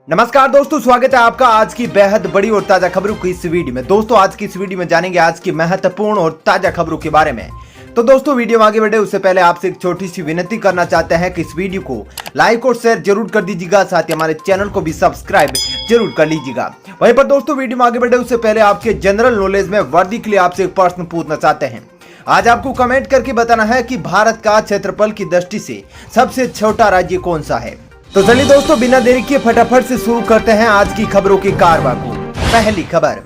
नमस्कार दोस्तों, स्वागत है आपका आज की बेहद बड़ी और ताजा खबरों की इस वीडियो में। दोस्तों आज की इस वीडियो में जानेंगे आज की महत्वपूर्ण और ताजा खबरों के बारे में। तो दोस्तों वीडियो में आगे बढ़े उससे पहले आपसे एक छोटी सी विनती करना चाहते हैं कि इस वीडियो को लाइक और शेयर जरूर कर दीजिएगा, साथ ही हमारे चैनल को भी सब्सक्राइब जरूर कर लीजिएगा। वहीं पर दोस्तों वीडियो में आगे बढ़े उससे पहले आपके जनरल नॉलेज में वर्दी के लिए आपसे एक प्रश्न पूछना चाहते हैं। आज आपको कमेंट करके बताना है कि भारत का क्षेत्रफल की दृष्टि से सबसे छोटा राज्य कौन सा है। तो चलिए दोस्तों बिना देरी किए फटाफट से शुरू करते हैं आज की खबरों की कारवां को। पहली खबर,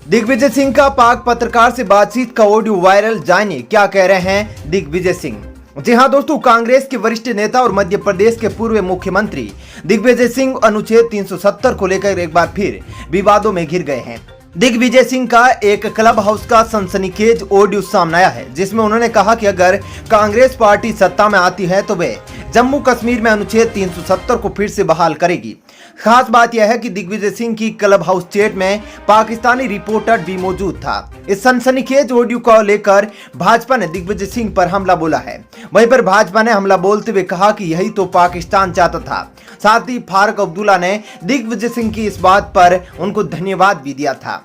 दिग्विजय सिंह का पाक पत्रकार से बातचीत का ऑडियो वायरल, जानिए क्या कह रहे हैं दिग्विजय सिंह। जी हां दोस्तों, कांग्रेस के वरिष्ठ नेता और मध्य प्रदेश के पूर्व मुख्यमंत्री दिग्विजय सिंह अनुच्छेद 370 को लेकर एक बार फिर विवादों में घिर गए हैं। दिग्विजय सिंह का एक क्लब हाउस का सनसनीखेज ऑडियो सामने आया है, जिसमें उन्होंने कहा कि अगर कांग्रेस पार्टी सत्ता में आती है तो वे जम्मू कश्मीर में अनुच्छेद 370 को फिर से बहाल करेगी। खास बात यह है कि दिग्विजय सिंह की क्लब हाउस चैट में पाकिस्तानी रिपोर्टर भी मौजूद था। इस सनसनीखेज ऑडियो को लेकर भाजपा ने दिग्विजय सिंह पर हमला बोला है। वहीं पर भाजपा ने हमला बोलते हुए कहा कि यही तो पाकिस्तान चाहता था। साथ ही फारूक अब्दुल्ला ने दिग्विजय सिंह की इस बात पर उनको धन्यवाद भी दिया था।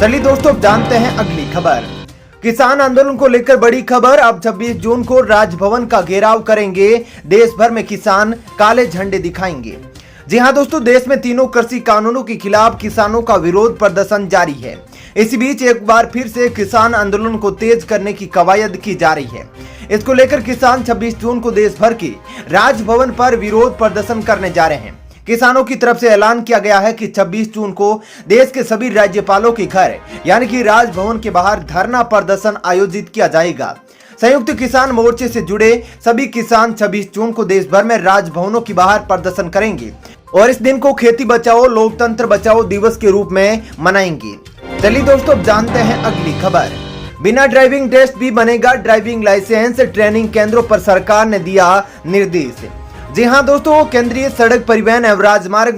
चलिए दोस्तों जानते हैं अगली खबर। किसान आंदोलन को लेकर बड़ी खबर, अब 26 जून को राजभवन का घेराव करेंगे। देश भर में किसान काले झंडे दिखाएंगे। जी हां दोस्तों, देश में तीनों कृषि कानूनों के खिलाफ किसानों का विरोध प्रदर्शन जारी है। इसी बीच एक बार फिर से किसान आंदोलन को तेज करने की कवायद की जा रही है। इसको लेकर किसान 26 जून को देश भर के राजभवन पर विरोध प्रदर्शन करने जा रहे हैं। किसानों की तरफ से ऐलान किया गया है कि 26 जून को देश के सभी राज्यपालों के घर यानी कि राजभवन के बाहर धरना प्रदर्शन आयोजित किया जाएगा। संयुक्त किसान मोर्चे से जुड़े सभी किसान 26 जून को देश भर में राजभवनों के बाहर प्रदर्शन करेंगे और इस दिन को खेती बचाओ लोकतंत्र बचाओ दिवस के रूप में मनाएंगे। चलिए दोस्तों जानते हैं अगली खबर। बिना ड्राइविंग टेस्ट भी बनेगा ड्राइविंग लाइसेंस, ट्रेनिंग केंद्रों पर सरकार ने दिया निर्देश। जी हां दोस्तों, केंद्रीय सड़क परिवहन एवं राजमार्ग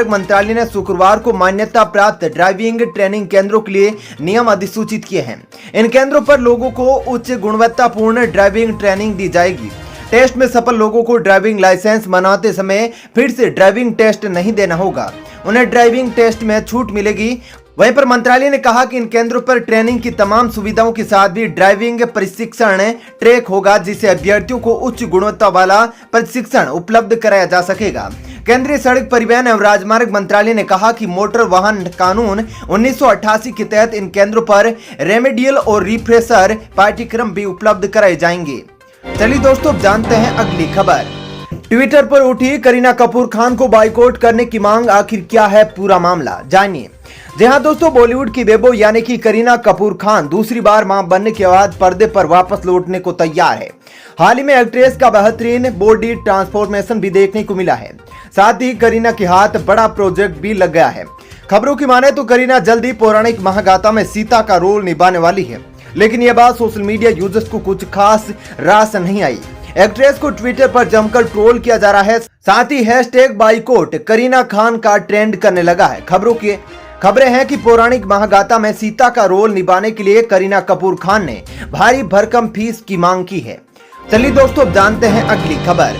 मंत्रालय ने शुक्रवार को मान्यता प्राप्त ड्राइविंग ट्रेनिंग केंद्रों के लिए नियम अधिसूचित किए हैं। इन केंद्रों पर लोगों को उच्च गुणवत्तापूर्ण ड्राइविंग ट्रेनिंग दी जाएगी। टेस्ट में सफल लोगों को ड्राइविंग लाइसेंस बनाते समय फिर से ड्राइविंग टेस्ट नहीं देना होगा, उन्हें ड्राइविंग टेस्ट में छूट मिलेगी। वहीं पर मंत्रालय ने कहा कि इन केंद्रों पर ट्रेनिंग की तमाम सुविधाओं के साथ भी ड्राइविंग प्रशिक्षण ट्रैक होगा, जिससे अभ्यर्थियों को उच्च गुणवत्ता वाला प्रशिक्षण उपलब्ध कराया जा सकेगा। केंद्रीय सड़क परिवहन एवं राजमार्ग मंत्रालय ने कहा कि मोटर वाहन कानून 1988 के तहत इन केंद्रों पर रेमेडियल और रिफ्रेशर पाठ्यक्रम भी उपलब्ध कराए जाएंगे। चलिए दोस्तों जानते हैं अगली खबर। ट्विटर पर उठी करीना कपूर खान को बाइकआउट करने की मांग, आखिर क्या है पूरा मामला, जानिए। जी हां दोस्तों, बॉलीवुड की बेबो यानी कि करीना कपूर खान दूसरी बार मां बनने के बाद पर्दे पर वापस लौटने को तैयार है। हाल ही में एक्ट्रेस का बेहतरीन बॉडी ट्रांसफॉर्मेशन भी देखने को मिला है। साथ ही करीना के हाथ बड़ा प्रोजेक्ट भी लग गया है। खबरों की माने तो करीना जल्दी पौराणिक महागाथा में सीता का रोल निभाने वाली है, लेकिन यह बात सोशल मीडिया यूजर्स को कुछ खास रास नहीं आई। एक्ट्रेस को ट्विटर पर जमकर ट्रोल किया जा रहा है, साथ ही हैशटैग बाइकआउट करीना खान का ट्रेंड करने लगा है। खबरें हैं कि पौराणिक महागाथा में सीता का रोल निभाने के लिए करीना कपूर खान ने भारी भरकम फीस की मांग की है। चलिए दोस्तों जानते हैं अगली खबर।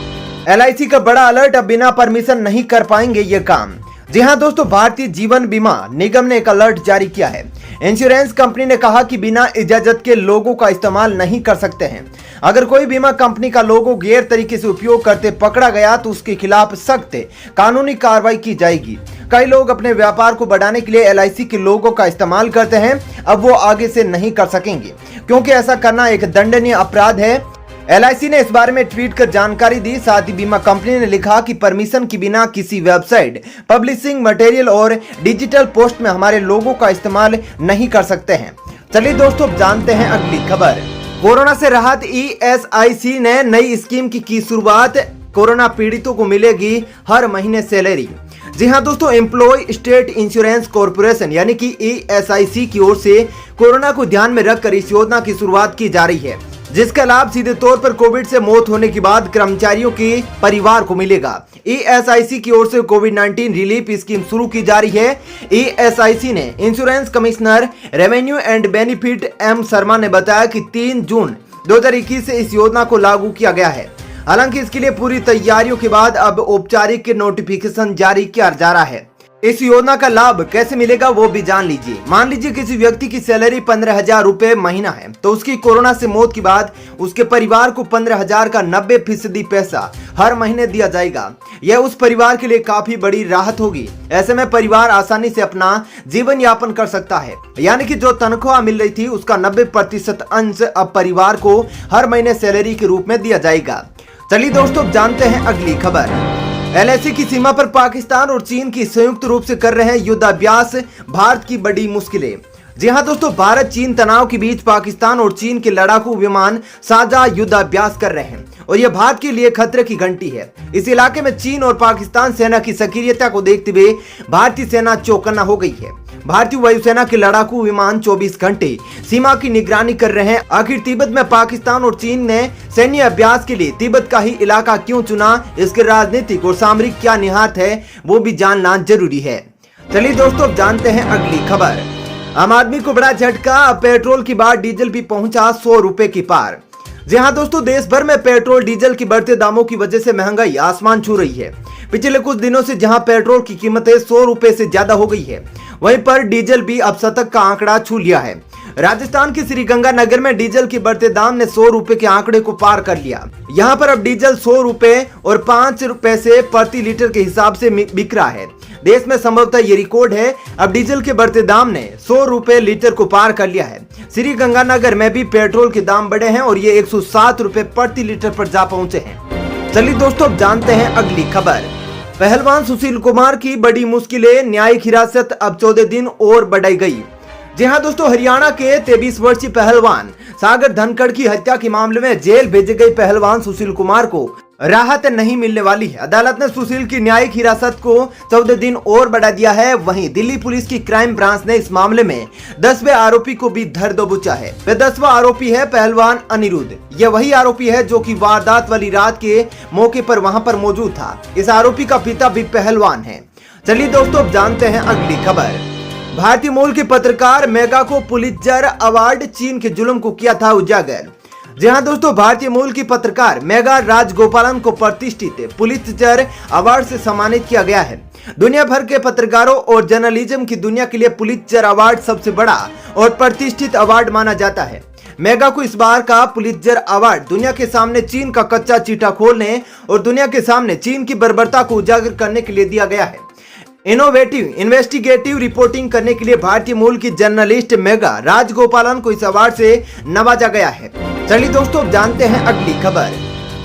LIC का बड़ा अलर्ट, अब बिना परमिशन नहीं कर पाएंगे ये काम। जी हां दोस्तों, भारतीय जीवन बीमा निगम ने एक अलर्ट जारी किया है। इंश्योरेंस कंपनी ने कहा कि बिना इजाजत के लोगों का इस्तेमाल नहीं कर सकते हैं। अगर कोई बीमा कंपनी का लोगो गैर तरीके से उपयोग करते पकड़ा गया तो उसके खिलाफ सख्त कानूनी कार्रवाई की जाएगी। कई लोग अपने व्यापार को बढ़ाने के लिए LIC के लोगों का इस्तेमाल करते हैं, अब वो आगे से नहीं कर सकेंगे क्योंकि ऐसा करना एक दंडनीय अपराध है। LIC ने इस बारे में ट्वीट कर जानकारी दी। साथ ही बीमा कंपनी ने लिखा कि परमिशन के बिना किसी वेबसाइट, पब्लिशिंग मटेरियल और डिजिटल पोस्ट में हमारे लोगों का इस्तेमाल नहीं कर सकते हैं। चलिए दोस्तों जानते हैं अगली खबर। कोरोना से राहत, ESIC ने नई स्कीम की शुरुआत, कोरोना पीड़ितों को मिलेगी हर महीने सैलरी। जी हां दोस्तों, एम्प्लॉय स्टेट इंश्योरेंस कॉर्पोरेशन यानी कि ESIC की ओर से कोरोना को ध्यान में रखकर इस योजना की शुरुआत की जा रही है, जिसका लाभ सीधे तौर पर कोविड से मौत होने के बाद कर्मचारियों के परिवार को मिलेगा। ESIC की ओर से कोविड-19 रिलीफ स्कीम शुरू की जा रही है। ESIC ने insurance commissioner revenue and benefit M Sharma ने बताया कि 3 जून 2021 से इस योजना को लागू किया गया है। हालांकि इसके लिए पूरी तैयारियों के बाद अब औपचारिक नोटिफिकेशन जारी किया जा रहा है। इस योजना का लाभ कैसे मिलेगा वो भी जान लीजिए। मान लीजिए किसी व्यक्ति की सैलरी 15,000 रुपए महीना है, तो उसकी कोरोना से मौत के बाद उसके परिवार को 15,000 का 90% पैसा हर महीने दिया जाएगा। यह उस परिवार के लिए काफी बड़ी राहत होगी। ऐसे में परिवार आसानी से अपना जीवन यापन कर सकता है। यानी कि जो तनख्वाह मिल रही थी उसका 90% अंश अब परिवार को हर महीने सैलरी के रूप में दिया जाएगा। चलिए दोस्तों, जानते हैं अगली खबर। एलएसी की सीमा पर पाकिस्तान और चीन की संयुक्त रूप से कर रहे हैं युद्धाभ्यास, भारत की बड़ी मुश्किलें। जी हां दोस्तों, भारत चीन तनाव के बीच पाकिस्तान और चीन के लड़ाकू विमान साझा युद्धाभ्यास कर रहे हैं और यह भारत के लिए खतरे की घंटी है। इस इलाके में चीन और पाकिस्तान सेना की सक्रियता को देखते हुए भारतीय सेना चौकन्ना हो गई है। भारतीय वायुसेना के लड़ाकू विमान 24 घंटे सीमा की निगरानी कर रहे हैं। आखिर तिब्बत में पाकिस्तान और चीन ने सैन्य अभ्यास के लिए तिब्बत का ही इलाका क्यों चुना, इसके राजनीतिक और सामरिक क्या निहितार्थ है वो भी जानना जरूरी है। चलिए दोस्तों, जानते हैं अगली खबर। आम आदमी को बड़ा झटका, अब पेट्रोल की बात डीजल भी पहुंचा 100 रुपए की पार। जी हां दोस्तों, देश भर में पेट्रोल डीजल की बढ़ते दामों की वजह से महंगाई आसमान छू रही है। पिछले कुछ दिनों से जहां पेट्रोल की कीमतें 100 रुपए से ज्यादा हो गई है, वहीं पर डीजल भी अब शतक का आंकड़ा छू लिया है। राजस्थान के श्रीगंगानगर में डीजल के बढ़ते दाम ने 100 रुपए के आंकड़े को पार कर लिया। यहाँ पर अब डीजल 100 रुपए और 5 रुपए से प्रति लीटर के हिसाब से बिक रहा है। देश में संभवतः ये रिकॉर्ड है। अब डीजल के बढ़ते दाम ने 100 रुपए लीटर को पार कर लिया है। श्रीगंगानगर में भी पेट्रोल के दाम बढ़े हैं और ये 107 रुपए प्रति लीटर पर जा पहुंचे हैं। चलिए दोस्तों, अब जानते हैं अगली खबर। पहलवान सुशील कुमार की बड़ी मुश्किलें, न्यायिक हिरासत अब 14 दिन और बढ़ाई गई। जी हां दोस्तों, हरियाणा के 23 वर्षीय पहलवान सागर धनखड़ की हत्या के मामले में जेल भेजे गए पहलवान सुशील कुमार को राहत नहीं मिलने वाली है। अदालत ने सुशील की न्यायिक हिरासत को 14 दिन और बढ़ा दिया है। वहीं दिल्ली पुलिस की क्राइम ब्रांच ने इस मामले में 10वें आरोपी को भी धर दबोचा है। वह 10वां आरोपी है पहलवान अनिरुद्ध। यह वही आरोपी है जो कि वारदात वाली रात के मौके पर वहां पर मौजूद था। इस आरोपी का पिता भी पहलवान है। चलिए दोस्तों, अब जानते हैं अगली खबर। भारतीय मूल के पत्रकार मेगा को पुलित्जर अवार्ड, चीन के जुल्म को किया था उजागर। जी हाँ दोस्तों, भारतीय मूल की पत्रकार मेगा राजगोपालन को प्रतिष्ठित पुलित्जर अवार्ड से सम्मानित किया गया है। दुनिया भर के पत्रकारों और जर्नलिज्म की दुनिया के लिए पुलित्जर अवार्ड सबसे बड़ा और प्रतिष्ठित अवार्ड माना जाता है। मेगा को इस बार का पुलित्जर अवार्ड दुनिया के सामने चीन का कच्चा चीटा खोलने और दुनिया के सामने चीन की बर्बरता को उजागर करने के लिए दिया गया है। इनोवेटिव इन्वेस्टिगेटिव रिपोर्टिंग करने के लिए भारतीय मूल की जर्नलिस्ट मेगा राजगोपालन को इस अवार्ड से नवाजा गया है। चलिए दोस्तों, जानते हैं अगली खबर।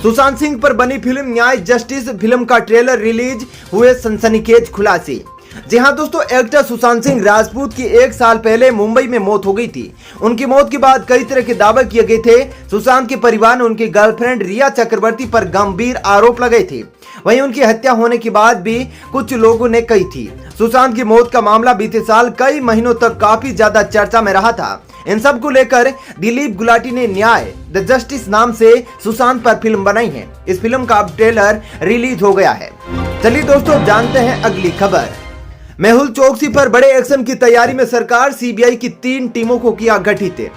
सुशांत सिंह पर बनी फिल्म न्याय जस्टिस फिल्म का ट्रेलर रिलीज हुए सनसनीखेज खुलासे। जी हाँ दोस्तों, एक्टर सुशांत सिंह राजपूत की 1 साल पहले मुंबई में मौत हो गई थी। उनकी मौत के बाद कई तरह के दावे किए गए थे। सुशांत के परिवार ने उनकी गर्लफ्रेंड रिया चक्रवर्ती पर गंभीर आरोप लगाए थे। वहीं उनकी हत्या होने के बाद भी कुछ लोगों ने कही थी। सुशांत की मौत का मामला बीते साल कई महीनों तक काफी ज्यादा चर्चा में रहा था। इन सब को लेकर दिलीप गुलाटी ने न्याय द जस्टिस नाम से सुशांत पर फिल्म बनाई है। इस फिल्म का अब ट्रेलर रिलीज हो गया है। चलिए दोस्तों, जानते हैं अगली खबर। मेहुल चोकसी पर बड़े एक्शन की तैयारी में सरकार, सीबीआई की 3 टीमों को किया गठित।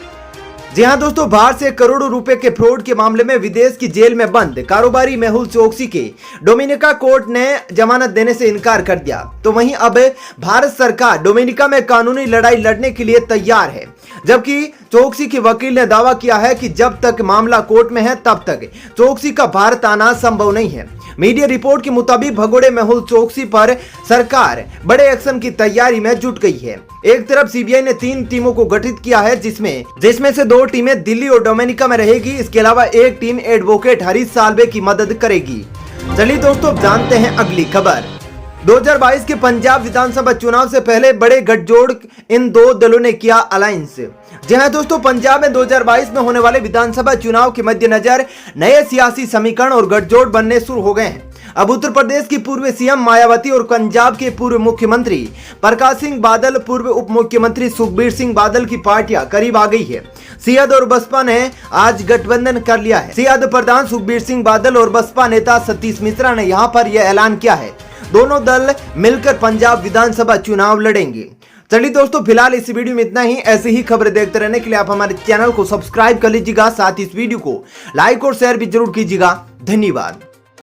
जी हां दोस्तों, बाहर से करोड़ों रुपए के फ्रॉड के मामले में विदेश की जेल में बंद कारोबारी मेहुल चोकसी के डोमिनिका कोर्ट ने जमानत देने से इनकार कर दिया। तो वहीं अब भारत सरकार डोमिनिका में कानूनी लड़ाई लड़ने के लिए तैयार है, जबकि चोकसी के वकील ने दावा किया है कि जब तक मामला कोर्ट में है तब तक चोकसी का भारत आना संभव नहीं है। मीडिया रिपोर्ट के मुताबिक भगोड़े मेहुल चोकसी पर सरकार बड़े एक्शन की तैयारी में जुट गई है। एक तरफ सीबीआई ने 3 टीमों को गठित किया है, जिसमें से 2 टीमें दिल्ली और डोमिनिका में रहेगी। इसके अलावा एक टीम एडवोकेट हरीश साल्वे की मदद करेगी। चलिए दोस्तों, जानते हैं अगली खबर। 2022 के पंजाब विधानसभा चुनाव से पहले बड़े गठजोड़, इन 2 दलों ने किया अलायंस। जी हां दोस्तों, पंजाब में 2022 में होने वाले विधानसभा चुनाव के मद्देनजर नए सियासी समीकरण और गठजोड़ बनने शुरू हो गए हैं। अब उत्तर प्रदेश की पूर्व सीएम मायावती और पंजाब के पूर्व मुख्यमंत्री प्रकाश सिंह बादल, पूर्व उप मुख्यमंत्री सुखबीर सिंह बादल की पार्टियां करीब आ गई है। सियाद और बसपा ने आज गठबंधन कर लिया है। सियाद प्रधान सुखबीर सिंह बादल और बसपा नेता सतीश मिश्रा ने यहां पर यह ऐलान किया है। दोनों दल मिलकर पंजाब विधानसभा चुनाव लड़ेंगे। चलिए दोस्तों, फिलहाल इस वीडियो में इतना ही। ऐसे ही खबरें देखते रहने के लिए आप हमारे चैनल को सब्सक्राइब कर लीजिएगा, साथ ही इस वीडियो को लाइक और शेयर भी जरूर कीजिएगा। धन्यवाद।